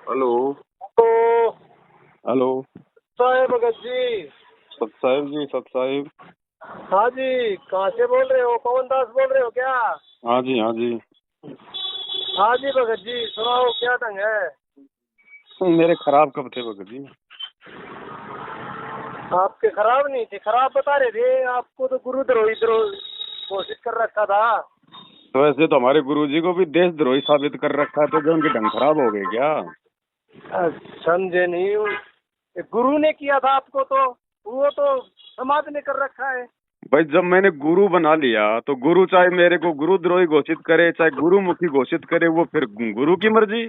Hello. तो hello. साहेब भगत जी। सत साहिब जी, सत साहिब। हाँ जी, कहाँ से बोल रहे हो? पवन दास बोल रहे हो क्या? हाँ जी, हाँ जी। हाँ जी भगत जी, सुनाओ क्या ढंग है? मेरे खराब कब थे भगत जी? आपके खराब नहीं थे, खराब बता रहे थे। आपको तो गुरुद्रोही घोषित कर रखा था। तो ऐसे तो हमारे गुरुजी को भी देशद्रोही साबित कर रखा है, तो जो उनके ढंग खराब हो गए क्या? समझे नहीं। ये गुरु ने किया था आपको, तो वो तो समाज ने कर रखा है। भाई जब मैंने गुरु बना लिया तो गुरु चाहे मेरे को गुरुद्रोही घोषित करे चाहे गुरुमुखी घोषित करे, वो फिर गुरु की मर्जी।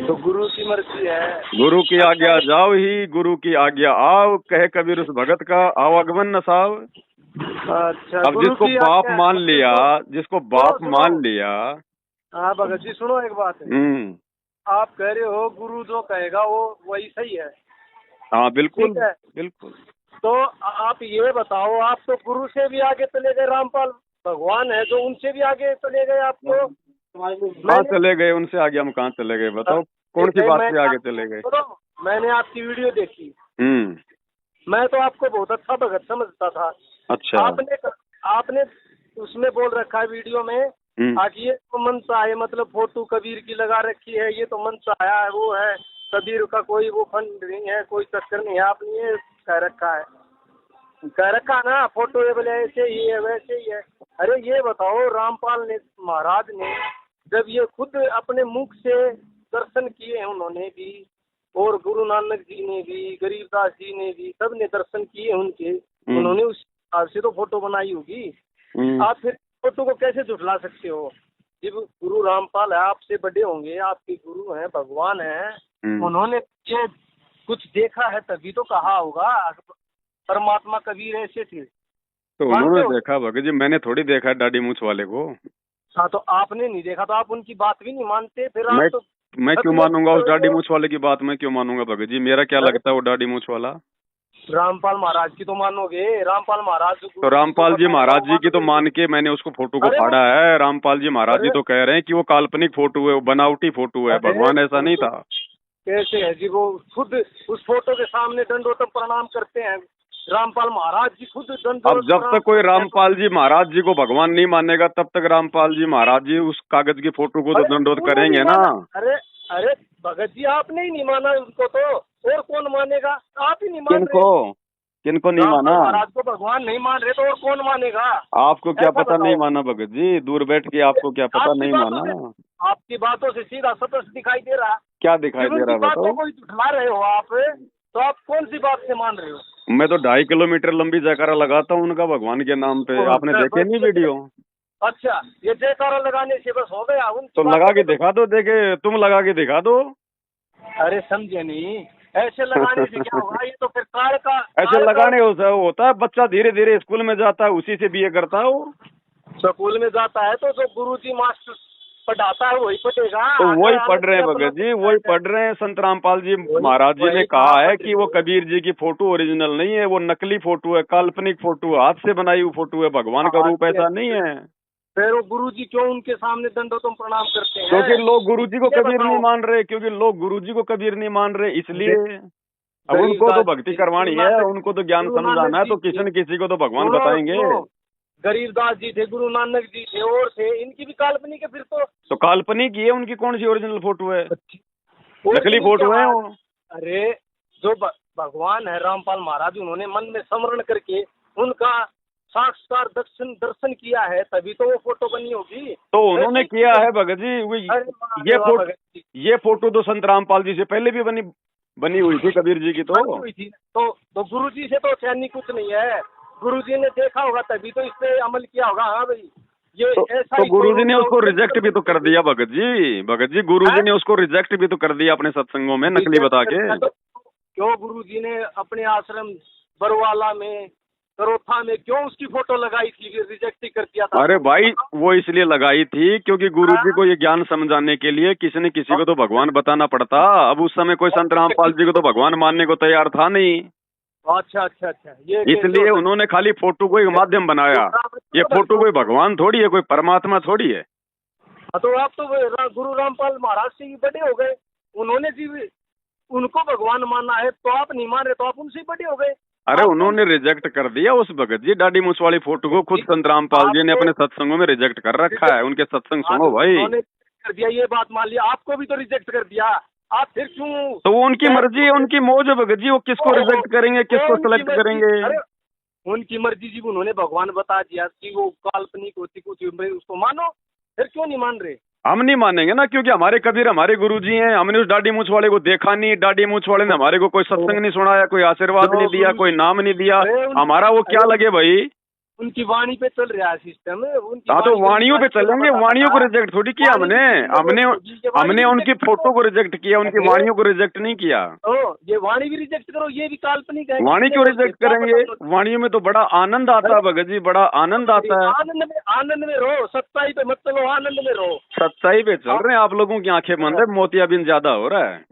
तो गुरु की मर्जी है। गुरु की अच्छा आज्ञा जाओ ही, गुरु की आज्ञा आओ, कहे कबीर उस भगत का आवागमन न साव। अच्छा, अब गुरु जिसको की बाप आज्ञा मान लिया, सुनो जिसको सुनो बाप सुनो। मान लिया। हाँ भगत जी, सुनो एक बात है। हम्म। आप कह रहे हो गुरु जो कहेगा वो वही सही है। हाँ बिल्कुल। ठीक है। बिल्कुल। तो आप ये बताओ, आप तो गुरु से भी आगे चले गए। रामपाल भगवान है जो, उनसे भी आगे चले गए आप तो। कहाँ मैंने चले गए? उनसे आगे हम कहाँ चले गए बताओ? कौन सी बात से आगे चले गए? सुनो, मैंने आपकी वीडियो देखी। हम्म। मैं तो आपको बहुत अच्छा भगत समझता था। अच्छा। आपने आपने उसमें बोल रखा है वीडियो में, हम्म। आज ये तो मन सा है, मतलब फोटो कबीर की लगा रखी है, ये तो मन सा आया है, वो है कबीर का कोई वो फंड नहीं है, कोई चक्कर नहीं है। आपने ये कह रखा है, कह रखा ना फोटो ये बोले ऐसे ही है वैसे ही है। अरे ये बताओ, रामपाल ने महाराज ने जब ये खुद अपने मुख से दर्शन किए हैं उन्होंने भी, और गुरु नानक जी ने भी, गरीबदास जी ने भी, सब ने दर्शन किए उनके। हम्म। उन्होंने उस हिसाब से तो फोटो बनाई होगी। हम्म। आप फिर फोटो को कैसे झुठला सकते हो? जब गुरु रामपाल है, आपसे बड़े होंगे, आपके गुरु हैं, भगवान हैं, हम्म। उन्होंने ये कुछ देखा है तभी तो कहा होगा। परमात्मा कबीर ऐसे थे। तो मानते उन्होंने हो? देखा भगत जी, मैंने थोड़ी देखा है दाढ़ी मूछ वाले को। हाँ, तो आपने नहीं देखा तो आप उनकी बात भी नहीं मानते, फिर आप मैं तो मैं क्यों सत्य में मानूंगा उस दाढ़ी करोगे। मूछ वाले की बात? मैं क्यों मानूंगा भगत जी? मेरा क्या अरे लगता है वो दाढ़ी मूछ वाला? रामपाल महाराज की तो मानोगे। रामपाल महाराज जो तो गुरु जी जो रामपाल जी बताएगा महाराज वो जी की तो मानोगे नहीं। मान के मैंने उसको फोटो को अरे वो फाड़ा है। रामपाल जी महाराज जी अरे तो कह रहे हैं कि वो काल्पनिक फोटो है, वो बनावटी फोटो है, अरे भगवान ऐसा नहीं तो था। कैसे है जी? वो खुद उस फोटो के सामने दंडोतम प्रणाम करते हैं। रामपाल महाराज जी खुद अब दंडोत जब प्रणाम तक कोई करते हैं तो। रामपाल जी महाराज जी को भगवान नहीं मानेगा तब तक रामपाल जी महाराज जी उस कागज की फोटो को तो अरे दंडोत तूने नहीं करेंगे ना। माना? अरे अरे भगत जी, आपने ही नहीं माना उनको, तो और कौन मानेगा? आप ही नहीं मान रहे। किनको? किनको नहीं रामपाल माना? महाराज को भगवान नहीं मान रहे तो और कौन मानेगा? आपको क्या ऐसा पता नहीं बताओ। माना भगत जी? दूर बैठ के आपको क्या पता आपकी नहीं बातों माना? से आपकी बातों से सीधा स्पष्ट दिखाई दे रहा। क्या दिखाई जब दे उनकी रहा बातों बताओ? को ही झुठला रहे हो आप, तो आप कौन सी बात से मान रहे हो? मैं तो 2.5 किलोमीटर लंबी जयकारा लगाता हूँ उनका भगवान के नाम पे। आपने देखे नहीं वीडियो? अच्छा, ये जयकारा लगाने से बस हो गया? उनकी तो लगा बातों के को तो। दिखा दो, देखे तुम लगा के दिखा दो। अरे समझे नहीं, ऐसे लगाने से क्या होगा? ये तो फिर ऐसे काल का लगाने से होता है, बच्चा धीरे धीरे स्कूल में जाता है, उसी से बीए करता है वो। स्कूल में जाता है तो जो गुरुजी मास्टर पढ़ाता है वही पढ़ेगा। तो आगे वही पढ़ अलग रहे से हैं अपना भगत जी, कुछ वही है। पढ़ रहे हैं। संत रामपाल जी वही महाराज जी ने वही कहा कहाँ है पढ़ कि रहे वो हो? कबीर जी की फोटो ओरिजिनल नहीं है, वो नकली फोटो है, काल्पनिक फोटो है, हाथ से बनाई हुई फोटो है, भगवान का रूप अच्छा, ऐसा नहीं है। फिर वो गुरुजी क्यों उनके सामने दंडोतम प्रणाम करते हैं? क्योंकि लोग गुरु जी को ये कबीर नहीं बताओ। मान रहे, क्योंकि लोग गुरु जी को कबीर नहीं मान रहे, इसलिए। अब उनको तो गरीबदास भक्ति जी थे, करवानी है, उनको तो ज्ञान गुरु नानक समझाना है, जी तो किसी थे। न किसी को तो भगवान सुनो बताएंगे। सुनो, गरीबदास जी थे, गुरु नानक जी थे, और थे। इनकी भी काल्पनिक है फिर तो। तो काल्पनिक ही है, उनकी कौन सी ओरिजिनल फोटो है? नकली ओरिजिनल क्या फोटो है बात? वो। अरे जो भगवान है रामपाल महाराज, उन्होंने मन में स्मरण करके उनका साक्षात दर्शन दर्शन किया है, तभी तो वो फोटो बनी होगी। तो ऐसे उन्होंने ही किया तो है बनी। भगत जी। अरे वाह, ये अरे वाह फोटो भगत जी। ये फोटो तो संत रामपाल जी से पहले भी बनी बनी हुई थी, कबीर जी की तो। बनी हुई थी तो गुरु जी से तो चैनी कुछ नहीं है। गुरु जी ने देखा होगा तभी तो इस पे अमल किया होगा। हाँ भाई, ये ऐसा तो ही गुरुजी स्वरूप ने का उसको उसमें रिजेक्ट भी तो कर दिया भगत जी। भगत जी, गुरुजी है। ने उसको रिजेक्ट भी तो कर दिया अपने सत्संगों में, नकली रिजेक्ट बता कर के। दिया तो क्यों गुरु जी ने अपने आश्रम बरवाला में, करोथा में क्यों उसकी फोटो लगाई थी? फिर रिजेक्ट ही कर दिया था अरे तो भाई, बताओ। वो इसलिए लगाई थी क्योंकि गुरुजी हाँ? को ये ज्ञान समझाने के लिए किसी न किसी को तो भगवान बताना पड़ता। अब उस समय कोई संत रामपाल जी को तो भगवान मानने को तैयार था नहीं, अच्छा अच्छा अच्छा, ये कैसे हो इसलिए सकता उन्होंने खाली फोटो को एक है? माध्यम बनाया। ये फोटो कोई भगवान थोड़ी है, कोई परमात्मा थोड़ी है। हाँ, तो आप तो गुरु रामपाल महाराज से ही बड़े हो गए। उन्होंने जी उनको भगवान माना है, तो आप नहीं मान रहे, तो आप उनसे बड़े हो गए। अरे आप उन्होंने रिजेक्ट कर दिया उस भगत जी दाढ़ी मूछ वाली फोटो को, खुद संत रामपाल जी ने अपने सत्संगों में रिजेक्ट कर रखा है। उनके सत्संग सुनो भाई। उन्होंने कर दिया, ये बात मान लिया, आपको भी तो रिजेक्ट कर दिया, आप फिर क्यों? तो वो उनकी मर्जी है, उनकी मौज है भगत जी, वो किसको रिजेक्ट करेंगे, किसको सेलेक्ट करेंगे। अरे उनकी मर्जी जी, उन्होंने भगवान बता दिया कि वो काल्पनिक होती कुछ, उसको मानो, फिर क्यों नहीं मान रहे? हम नहीं मानेंगे ना, क्योंकि हमारे कबीर हमारे गुरुजी हैं। हमने उस दाढ़ी मूछ वाले को देखा नहीं, दाढ़ी मूछ वाले ने हमारे को कोई सत्संग नहीं सुनाया, कोई आशीर्वाद नहीं दिया, कोई नाम नहीं दिया। हमारा वो क्या लगे भाई। उनकी वाणी पे चल रहा है सिस्टम। हाँ तो वाणियों पे चलेंगे, वाणियों को रिजेक्ट थोड़ी किया हमने। हमने उनकी फोटो को रिजेक्ट किया, उनकी वाणियों को रिजेक्ट नहीं किया। ये वाणी भी रिजेक्ट करो, ये भी काल्पनिक है। वाणी क्यों रिजेक्ट करेंगे? वाणियों में तो बड़ा आनंद आता है भगत जी, बड़ा आनंद आता है। आनंद में रहो, सच्चाई पे मत चलो, आनंद में रहो। सच्चाई पे चल रहे हैं, आप लोगों की आंखें बंद है, मोतियाबिंद ज्यादा हो रहा है।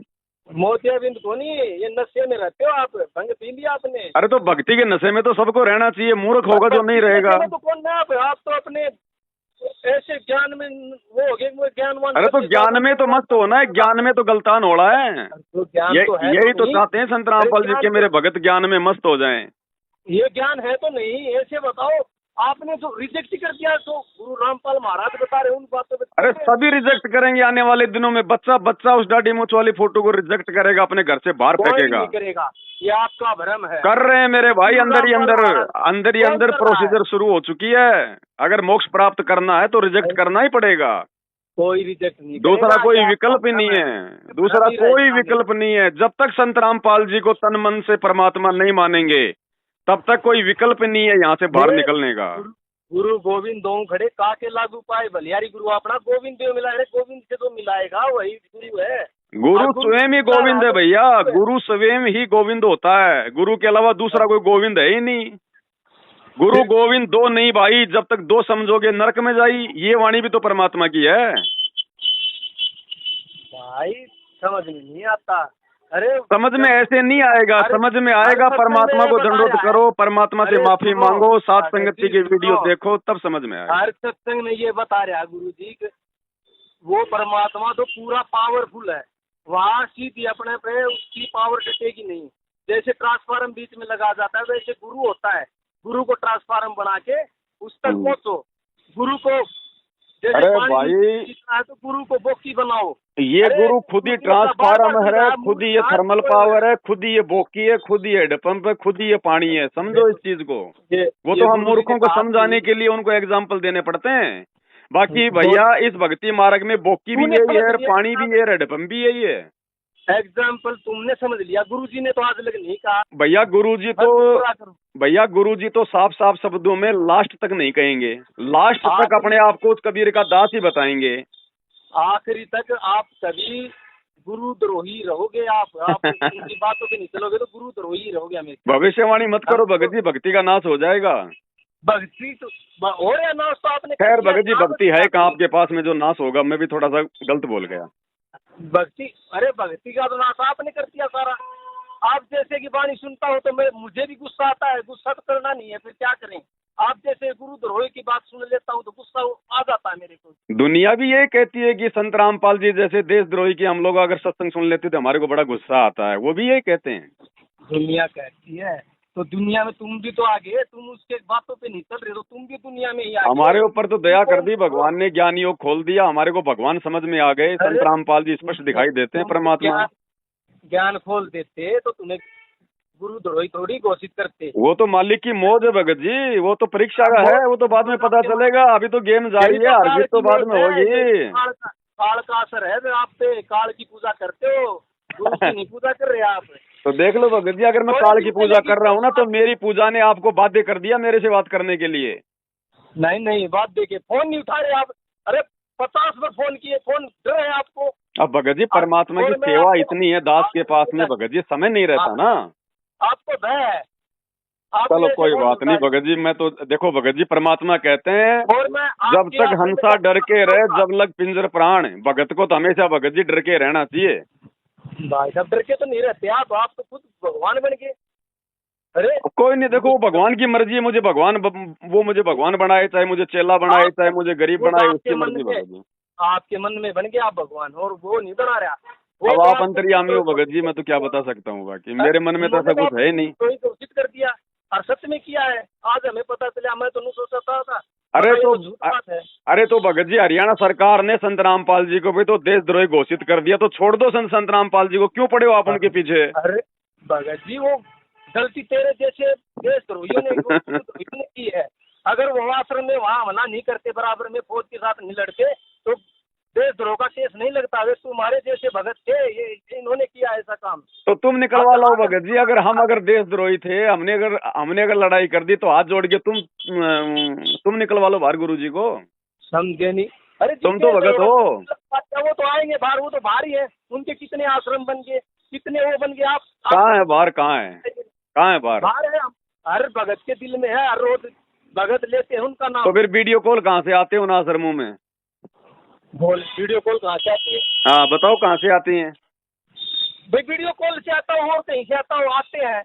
मोतियाबिंद को नहीं, ये नशे में रहते हो आप, भंग पी लिया आपने। अरे तो भक्ति के नशे में तो सबको रहना चाहिए, मूर्ख होगा जो नहीं रहेगा। तो कौन है आप तो अपने ऐसे ज्ञान में वो हो गए, वो ज्ञानवान। अरे तो ज्ञान में तो मस्त होना है, ज्ञान में तो गलतान हो रहा है। यही तो चाहते हैं संत रामपाल जी के मेरे भगत ज्ञान में मस्त हो जाएं। ये ज्ञान है तो नहीं, ऐसे बताओ। आपने जो रिजेक्ट कर दिया, तो गुरु रामपाल महाराज बता रहे उन बातों पे। अरे सभी रिजेक्ट करेंगे आने वाले दिनों में। बच्चा उस दाढ़ी मूछ वाली फोटो को रिजेक्ट करेगा, अपने घर से बाहर फेंकेगा। नहीं करेगा, ये आपका भ्रम है। कर रहे हैं मेरे भाई, अंदर ही अंदर प्रोसीजर शुरू हो चुकी है। अगर मोक्ष प्राप्त करना है तो रिजेक्ट करना ही पड़ेगा। कोई रिजेक्ट नहीं, दूसरा कोई विकल्प ही नहीं है, दूसरा कोई विकल्प नहीं है। जब तक संत रामपाल जी को तन मन से परमात्मा नहीं मानेंगे, तब तक कोई विकल्प नहीं है यहाँ से बाहर निकलने का। गुरु गोविंद दो खड़े काके लागू पाए बलियारी, गुरु अपना गोविंद देव मिला है, गोविंद से तो मिलाएगा वही गुरु है। गुरु स्वयं ही गोविंद है भैया, गुरु स्वयं ही गोविंद होता है। गुरु के अलावा दूसरा कोई गोविंद है ही नहीं। गुरु गोविंद दो नहीं भाई, जब तक दो समझोगे नरक में जाई। ये वाणी भी तो परमात्मा की है भाई, समझ में नहीं आता। अरे समझ में ऐसे नहीं आएगा, समझ में आएगा। परमात्मा को दंडोत करो, परमात्मा से माफी मांगो, सात संगति की वीडियो देखो, तब समझ में आएगा। हर सत्संग में ये बता रहा है गुरु जी कि वो परमात्मा तो पूरा पावरफुल है, वहाँ सीधी अपने पे उसकी पावर टटेगी नहीं। जैसे ट्रांसफार्म बीच में लगा जाता है, वैसे गुरु होता है। गुरु को ट्रांसफार्म बना के उस तक पहुँचो। गुरु को अरे भाई, है तो गुरु को बोकी बनाओ। ये गुरु खुद ही ट्रांसफार्म है, खुद ही ये थर्मल पावर है, खुद ही ये बोकी है, खुद ही ये हेडपंप है, खुद ही ये पानी है। समझो इस चीज को। वो तो हम मूर्खों को समझाने के लिए उनको एग्जाम्पल देने पड़ते हैं। बाकी भैया इस भक्ति मार्ग में बोकी भी यही है, पानी भी है, हेडपंप भी यही है। एग्जाम्पल तुमने समझ लिया, गुरुजी ने तो आज लग नहीं कहा। भैया गुरुजी तो साफ साफ शब्दों में लास्ट तक नहीं कहेंगे, लास्ट तक अपने आप को उस कबीर का दास ही बताएंगे। आखिरी तक आप कभी गुरु द्रोही रहोगे। आप उनकी बातों पे नहीं चलोगे तो गुरु द्रोही रहोगे हमेशा। भविष्यवाणी मत करो भगत जी, भक्ति का नाश हो जाएगा। भक्ति तो हो रहा नाश तो आपने। खैर भगत जी, भक्ति है कहाँ आपके पास में जो नाश होगा। मैं भी थोड़ा सा गलत बोल गया। भक्ति, अरे भक्ति का तो नाश आपने कर दिया सारा। आप जैसे की वाणी सुनता हो तो मुझे भी गुस्सा आता है। गुस्सा तो करना नहीं है, फिर क्या करें। आप जैसे गुरु द्रोही की बात सुन लेता हूँ तो गुस्सा आ जाता है मेरे को। दुनिया भी ये कहती है कि संत रामपाल जी जैसे देशद्रोही की हम लोग अगर सत्संग सुन लेते तो हमारे को बड़ा गुस्सा आता है। वो भी यही कहते हैं। दुनिया कहती है तो दुनिया में तुम भी तो आगे, तुम उसके बातों पे नहीं चल रहे तो तुम भी दुनिया में ही आगे। हमारे ऊपर तो दया कर दी भगवान ने, ज्ञान योग खोल दिया, हमारे को भगवान समझ में आ गए। संत रामपाल जी स्पष्ट दिखाई देते हैं परमात्मा। ज्ञान खोल देते तो तुम्हें गुरु द्रोही थोड़ी घोषित करते। वो तो मालिक की मौज है भगत जी, वो तो परीक्षा का है, वो तो बाद में पता चलेगा। अभी तो गेम जारी है, हार जीत तो बाद में होगी। काल का असर है आप पे, काल की पूजा करते हो, गुरु की नहीं पूजा कर रहे आप। तो देख लो भगत जी, अगर मैं काल की पूजा कर रहा हूँ ना तो मेरी पूजा ने आपको बाध्य कर दिया मेरे से बात करने के लिए। नहीं बात देखिए, फोन नहीं उठा रहे आप। अरे 50 बार फोन किए, फोन डर है आपको। अब भगत जी परमात्मा की सेवा इतनी है दास के पास में भगत जी, समय नहीं रहता ना। आपको भय है। चलो कोई बात नहीं भगत जी, मैं तो देखो भगत जी परमात्मा कहते हैं जब तक हंसा डर के रहे जब लग पिंजर प्राण। भगत को तो हमेशा भगत जी डर के रहना चाहिए। भाई साहब डर के तो नहीं रहते आप तो खुद भगवान बन गए। अरे कोई नहीं, देखो वो भगवान की मर्जी है। मुझे भगवान बनाए, चाहे मुझे चेला बनाए, चाहे मुझे गरीब बनाए, उसकी मर्जी भगत जी। आपके मन में बन गया आप भगवान, और वो नहीं बना रहा। अब आप अंतर्यामी हो भगत जी, मैं तो क्या बता सकता हूँ, बाकी मेरे मन में तो ऐसा कुछ है ही नहीं। तो घोषित कर दिया और सत्य में किया है, आज हमें पता चला, मैं तो नहीं सोचता था। अरे तो भगत जी, हरियाणा सरकार ने संत रामपाल जी को भी तो देशद्रोही घोषित कर दिया, तो छोड़ दो संत रामपाल जी को, क्यों पड़े हो आप उनके पीछे? अरे भगत जी, वो गलती तेरे जैसे देशद्रोहियों ने की है। अगर वो आश्रम में वहाँ हमला नहीं करते, बराबर में फौज के साथ नहीं लड़ते, तो देशद्रोह का केस नहीं लगता। वे तुम्हारे जैसे भगत थे, ये इन्होंने किया ऐसा काम। तो तुम निकलवा लो भगत जी, अगर देशद्रोही थे, हमने अगर लड़ाई कर दी तो हाथ जोड़ के तुम निकलवा लो बाहर गुरु जी को। समझे नहीं? अरे तुम तो भगत हो। वो तो आएंगे बाहर, वो तो बाहर ही है। उनके कितने आश्रम बन गए, कितने वो बन गए। आप कहाँ है बाहर? कहाँ है बाहर? बाहर है, हर भगत के दिल में है, हर रोज भगत लेते हैं उनका नाम। तो फिर वीडियो कॉल कहाँ से आते हैं उन आश्रमों में? वीडियो कॉल कहाँ से आती है? हाँ बताओ, कहाँ से आती हैं? भाई वीडियो कॉल से आता हूँ और कहीं से आता हूँ, आते हैं।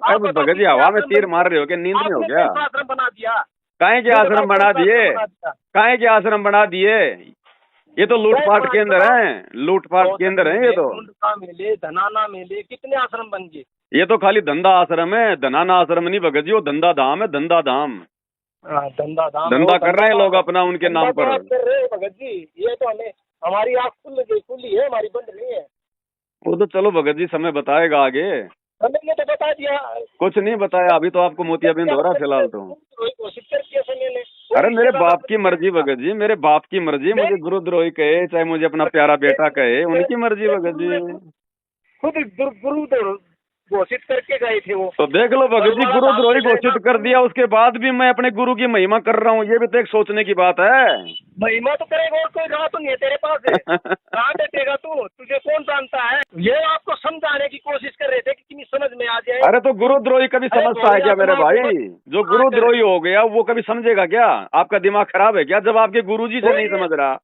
अब भगत जी हवा में तीर मार रहे हो क्या? नींद में हो क्या? आश्रम बना दिया। काहे के आश्रम बना दिए? काहे के आश्रम बना दिए? ये तो लूटपाट केंद्र हैं, लूटपाट केंद्र हैं ये तो। मेले, धनाना मेले, कितने आश्रम बन गए। ये तो खाली धंधा आश्रम है, धनाना आश्रम नहीं भगत जी, वो धंधा धाम है, धंधा धाम। धंधा कर रहे हैं लोग अपना उनके नाम पर। कर रहे हैं भगत जी, ये तो हमारी आँख खुली है, हमारी बंद नहीं है। वो तो चलो भगत जी, समय बताएगा आगे। हमने तो बता दिया, कुछ नहीं बताया अभी तो, आपको मोतियाबिंद हो रहा है फिलहाल तो। अरे मेरे बाप की मर्जी भगत जी, मेरे बाप की मर्जी, मुझे गुरुद्रोही कहे चाहे मुझे अपना प्यारा बेटा कहे, उनकी मर्जी भगत जी। खुद गुरु घोषित करके गए थे वो। तो देख लो भगत जी, गुरुद्रोही घोषित कर दिया, उसके बाद भी मैं अपने गुरु की महिमा कर रहा हूँ, ये भी तो एक सोचने की बात है। महिमा तो करेगा, और कोई राह तो नहीं है तेरे पास है। कहाँ बैठेगा तू? तुझे कौन जानता है? ये आपको समझाने की कोशिश कर रहे थे कि किसी समझ में आ जाए। अरे तो गुरुद्रोही कभी समझता है क्या मेरे भाई? जो गुरुद्रोही हो गया वो कभी समझेगा क्या? आपका दिमाग खराब है क्या? जब आपके गुरुजी से नहीं समझ रहा,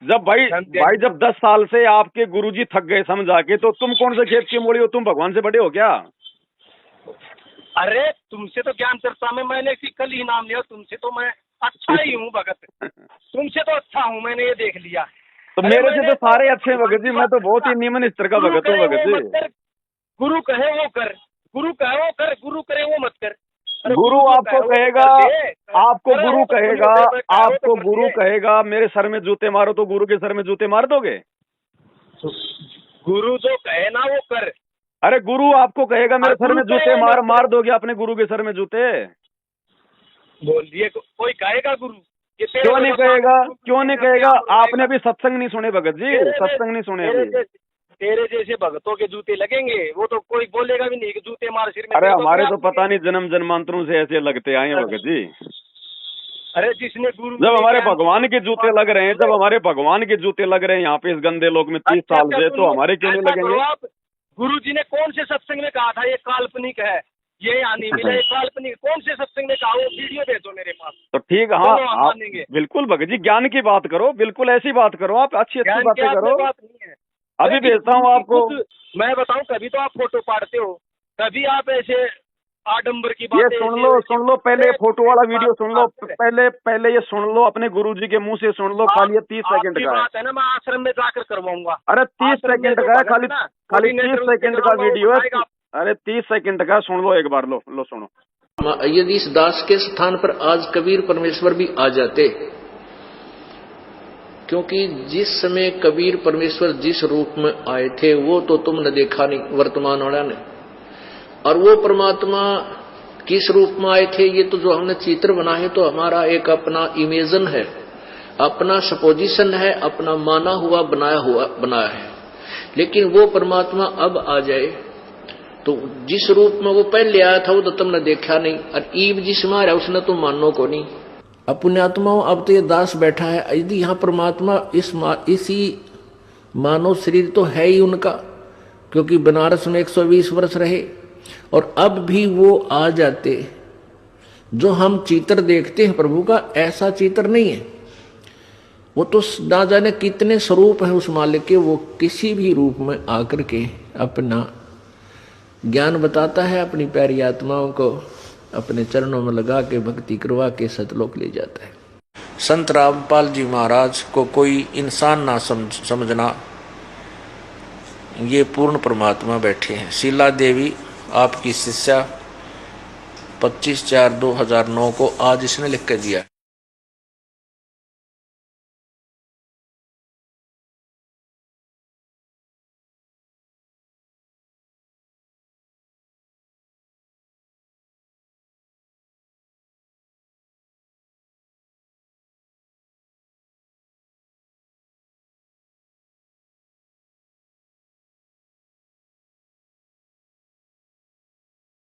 जब भाई जब 10 साल से आपके गुरुजी थक गए समझा के, तो तुम कौन से खेत की मोड़ी हो? तुम भगवान से बड़े हो क्या? अरे तुमसे तो ज्ञान चर्चा में मैंने कल ही नाम लिया, तुमसे तो मैं अच्छा ही हूँ भगत, तुमसे तो अच्छा हूँ, मैंने ये देख लिया। तो मेरे से तो सारे अच्छे हैं भगत जी, मैं तो बहुत ही निम्न स्तर का भगत हूँ भगत जी। गुरु कहे वो कर, गुरु कहे वो कर, गुरु करे वो मत कर। गुरु आपको कहेगा, आपको गुरु कहेगा, आपको गुरु कहेगा मेरे सर में जूते मारो, तो गुरु के सर में जूते मार दोगे? गुरु जो कहे ना वो कर। अरे गुरु आपको कहेगा मेरे सर में जूते मार दोगे अपने गुरु के सर में जूते? बोल दिए कोई कहेगा गुरु? क्यों नहीं कहेगा? क्यों नहीं कहेगा? आपने अभी सत्संग नहीं सुने भगत जी, सत्संग नहीं सुने अभी। तेरे जैसे भगतों के जूते लगेंगे, वो तो कोई बोलेगा भी नहीं कि जूते मार सिर में। अरे हमारे तो पता नहीं जन्म जन्मांतरों से ऐसे लगते आए हैं भगत जी। अरे जिसने गुरु, जब हमारे भगवान के जूते लग रहे हैं, जब हमारे भगवान के जूते लग रहे हैं यहाँ पे इस गंदे लोक में 30 साल से, तो हमारे क्यों नहीं लगेंगे? गुरु जी ने कौन से सत्संग में कहा था ये काल्पनिक है, ये आने मिला, ये काल्पनिक? कौन से सत्संग में कहा? वो वीडियो दे दो मेरे पास। तो ठीक, हाँ आप बिल्कुल भगत जी ज्ञान की बात करो, बिल्कुल ऐसी बात करो, आप अच्छी बातें करो। बात नहीं है, अभी भेजता हूँ आपको। मैं बताऊँ, कभी तो आप फोटो पाड़ते हो, कभी आप ऐसे आडंबर की बात। ये सुन लो पहले फोटो वाला वीडियो सुन लो, पहले ये सुन लो, अपने गुरुजी के मुंह से सुन लो। खाली ये 30 सेकंड का बात है ना, मैं आश्रम में जाकर करवाऊंगा। अरे 30 सेकंड का है, खाली 30 सेकंड का वीडियो है। अरे 30 सेकंड का, सुन लो एक बार, लो सुनो। यदि इस दास के स्थान पर आज कबीर परमेश्वर भी आ जाते, क्योंकि जिस समय कबीर परमेश्वर जिस रूप में आए थे वो तो तुमने देखा नहीं, वर्तमान वाला ने, और वो परमात्मा किस रूप में आए थे ये तो जो हमने चित्र बना है तो हमारा एक अपना इमेजन है, अपना सपोजिशन है, अपना माना हुआ बनाया है। लेकिन वो परमात्मा अब आ जाए तो जिस रूप में वो पहले आया था वो तो तुमने देखा नहीं, और ईब जिसमें आ रहा उसने तो मानो को नहीं। अपने आत्माओं, अब तो ये दास बैठा है, यदि यहाँ परमात्मा इसी मानव शरीर तो है ही उनका, क्योंकि बनारस में 120 वर्ष रहे, और अब भी वो आ जाते। जो हम चित्र देखते हैं प्रभु का, ऐसा चित्र नहीं है, वो तो ना जाने कितने स्वरूप है उस मालिक के। वो किसी भी रूप में आकर के अपना ज्ञान बताता है, अपनी प्यारी आत्माओं को अपने चरणों में लगा के भक्ति करवा के सतलोक ले जाता है। संत रामपाल जी महाराज को कोई इंसान ना समझना, ये पूर्ण परमात्मा बैठे हैं। शीला देवी आपकी शिष्या 25/4/2009 को आज इसने लिख के दिया।